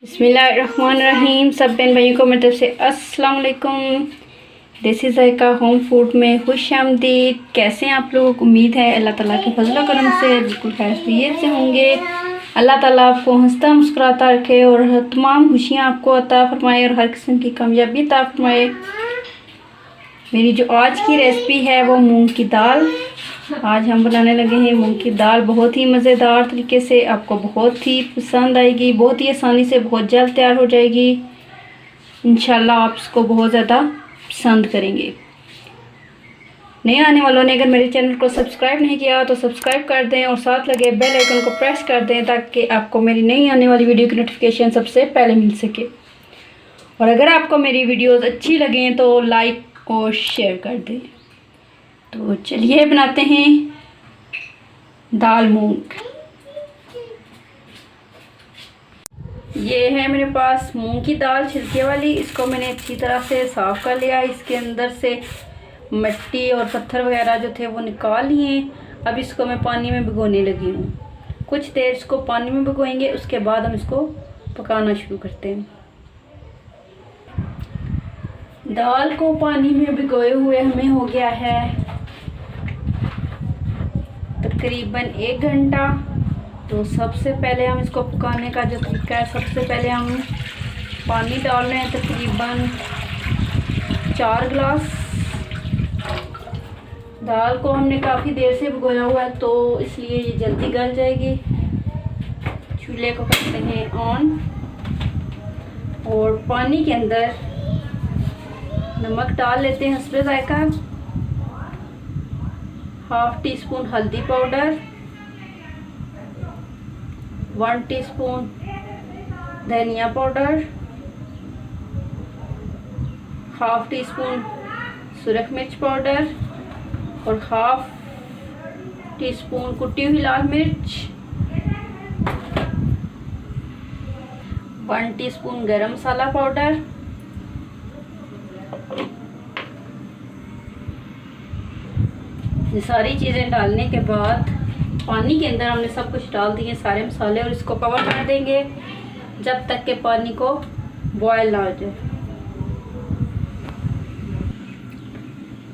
बिस्मिल्लाहिर्रहमानिर्रहीम। सब बहन भाइयों को मेरी तरफ से अस्सलाम वालेकुम। देसी जायका होम फूड में खुश आमदीद। कैसे हैं आप लोग? उम्मीद है अल्लाह ताला के फजल करम से बिल्कुल खैरियत से होंगे। अल्लाह ताला आपको हंसता मुस्कुराता रखे और तमाम खुशियाँ आपको अता फरमाए और हर किस्म की कामयाबी अता फरमाए। मेरी जो आज की रेसिपी है वो मूंग की दाल। आज हम बनाने लगे हैं मूंग की दाल, बहुत ही मज़ेदार तरीके से। आपको बहुत ही पसंद आएगी, बहुत ही आसानी से बहुत जल्द तैयार हो जाएगी। इंशाल्लाह आप इसको बहुत ज़्यादा पसंद करेंगे। नए आने वालों ने अगर मेरे चैनल को सब्सक्राइब नहीं किया तो सब्सक्राइब कर दें और साथ लगे बेल आइकन को प्रेस कर दें ताकि आपको मेरी नई आने वाली वीडियो की नोटिफिकेशन सबसे पहले मिल सके। और अगर आपको मेरी वीडियोस अच्छी लगें तो लाइक और शेयर कर दें। तो चलिए बनाते हैं दाल मूंग। ये है मेरे पास मूंग की दाल छिलके वाली। इसको मैंने अच्छी तरह से साफ़ कर लिया। इसके अंदर से मिट्टी और पत्थर वगैरह जो थे वो निकाल लिए। अब इसको मैं पानी में भिगोने लगी हूँ। कुछ देर इसको पानी में भिगोएंगे, उसके बाद हम इसको पकाना शुरू करते हैं। दाल को पानी में भिगोए हुए हमें हो गया है तकरीबन 1 घंटा। तो सबसे पहले हम इसको पकाने का जो तरीका है, सबसे पहले हम पानी डाल रहे हैं तकरीबन 4 गिलास। दाल को हमने काफ़ी देर से भिगोया हुआ है तो इसलिए ये जल्दी गल जाएगी। चूल्हे को करते हैं ऑन और पानी के अंदर नमक डाल लेते हैं हस्बे जायका। 1/2 टीस्पून हल्दी पाउडर, 1 टीस्पून धनिया पाउडर, 1/2 टीस्पून सुरख मिर्च पाउडर और 1/2 टीस्पून कुटी हुई लाल मिर्च, 1 टीस्पून गरम मसाला पाउडर, ये सारी चीज़ें डालने के बाद पानी के अंदर हमने सब कुछ डाल दिए सारे मसाले और इसको कवर कर देंगे जब तक के पानी को बॉयल ना हो जाए।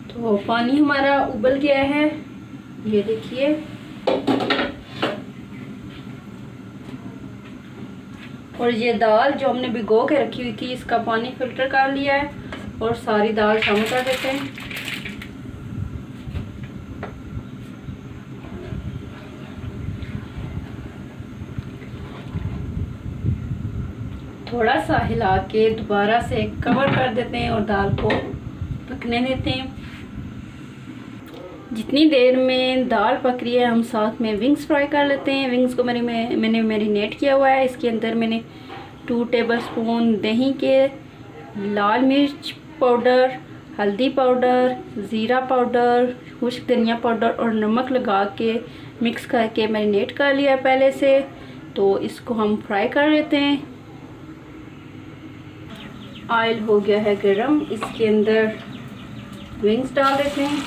तो पानी हमारा उबल गया है, ये देखिए। और ये दाल जो हमने भिगो के रखी हुई थी इसका पानी फिल्टर कर लिया है और सारी दाल शामिल कर देते हैं। थोड़ा सा हिला के दोबारा से कवर कर देते हैं और दाल को पकने देते हैं। जितनी देर में दाल पक रही है हम साथ में विंग्स फ्राई कर लेते हैं। विंग्स को मैंने मैरिनेट किया हुआ है। इसके अंदर मैंने 2 टेबलस्पून दही के लाल मिर्च पाउडर, हल्दी पाउडर, ज़ीरा पाउडर, खुश्क धनिया पाउडर और नमक लगा के मिक्स करके मैरिनेट कर लिया है पहले से। तो इसको हम फ्राई कर लेते हैं। ऑयल हो गया है गरम, इसके अंदर विंग्स डाल देते हैं।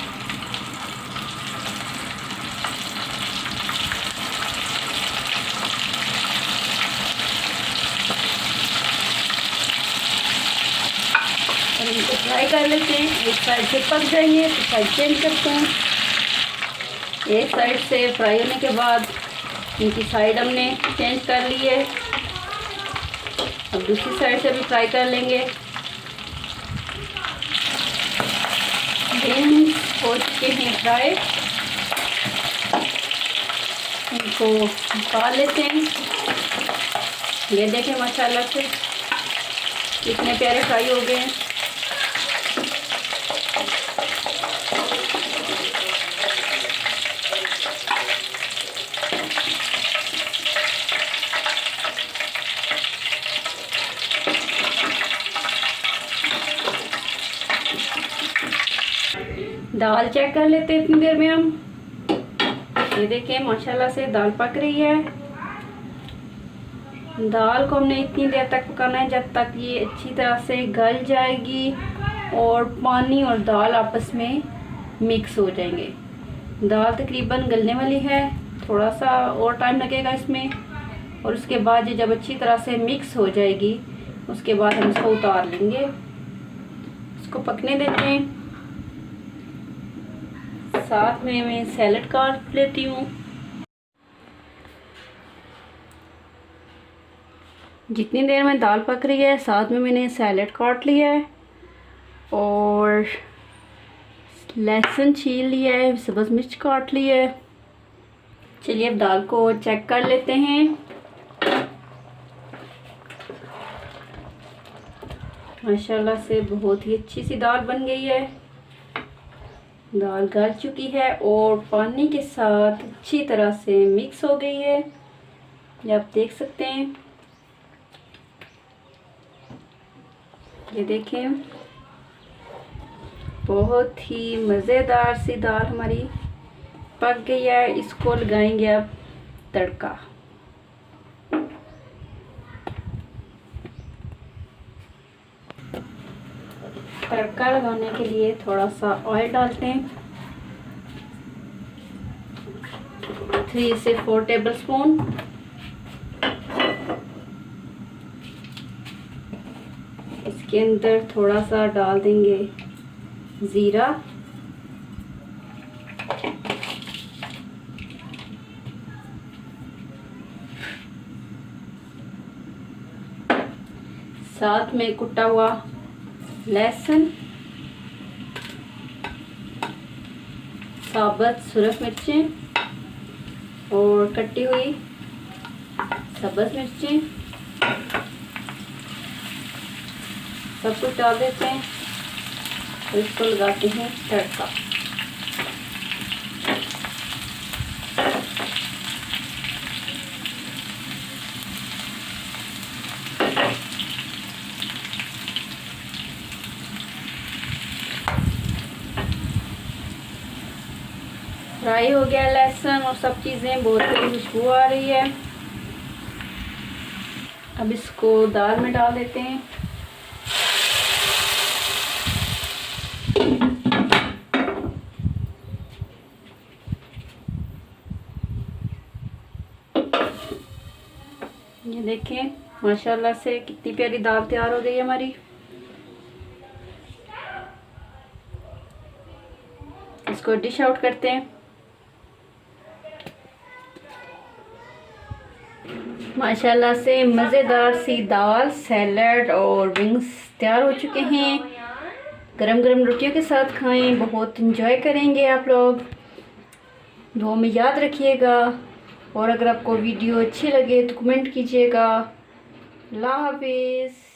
और इनको फ्राई कर लेते हैं। एक साइड से पक जाएंगे तो साइड चेंज करते हैं। एक साइड से फ्राई होने के बाद इनकी साइड हमने चेंज कर ली है। अब दूसरी साइड से भी फ्राई कर लेंगे। हो चुके हैं फ्राई, इनको निकाल लेते हैं। ये देखें माशाल्लाह से कितने प्यारे फ्राई हो गए हैं। दाल चेक कर लेते हैं इतनी देर में हम। ये देखें माशाल्लाह से दाल पक रही है। दाल को हमने इतनी देर तक पकाना है जब तक ये अच्छी तरह से गल जाएगी और पानी और दाल आपस में मिक्स हो जाएंगे। दाल तकरीबन गलने वाली है, थोड़ा सा और टाइम लगेगा इसमें। और उसके बाद ये जब अच्छी तरह से मिक्स हो जाएगी उसके बाद हम इसको उतार लेंगे, इसको पकने देते हैं। साथ में मैं सैलेड काट लेती हूँ। जितनी देर में दाल पक रही है साथ में मैंने सैलेड काट लिया है और लहसुन छील लिया है, सब्ज़ मिर्च काट लिया है। चलिए अब दाल को चेक कर लेते हैं। माशाल्लाह से बहुत ही अच्छी सी दाल बन गई है। दाल गल चुकी है और पानी के साथ अच्छी तरह से मिक्स हो गई है, ये आप देख सकते हैं। ये देखें, बहुत ही मज़ेदार सी दाल हमारी पक गई है। इसको लगाएंगे अब तड़का। तड़का लगाने के लिए थोड़ा सा ऑयल डालते हैं, 3 से 4 टेबलस्पून। इसके अंदर थोड़ा सा डाल देंगे ज़ीरा, साथ में कुटा हुआ लहसुन, साबुत सुरख मिर्चें और कटी हुई सब्ज़ मिर्चें, सब कुछ डाल देते हैं और इसको लगाते हैं तड़का। फ्राई हो गया लहसुन और सब चीज़ें, बहुत ही खुशबू आ रही है। अब इसको दाल में डाल देते हैं। ये देखें, माशाल्लाह से कितनी प्यारी दाल तैयार हो गई है हमारी। इसको डिश आउट करते हैं। माशाल्लाह से मज़ेदार सी दाल, सैलड और विंग्स तैयार हो चुके हैं। गरम गरम रोटियों के साथ खाएं, बहुत इंजॉय करेंगे आप लोग। दुआ में याद रखिएगा और अगर आपको वीडियो अच्छी लगे तो कमेंट कीजिएगा। अल्लाह हाफिज़।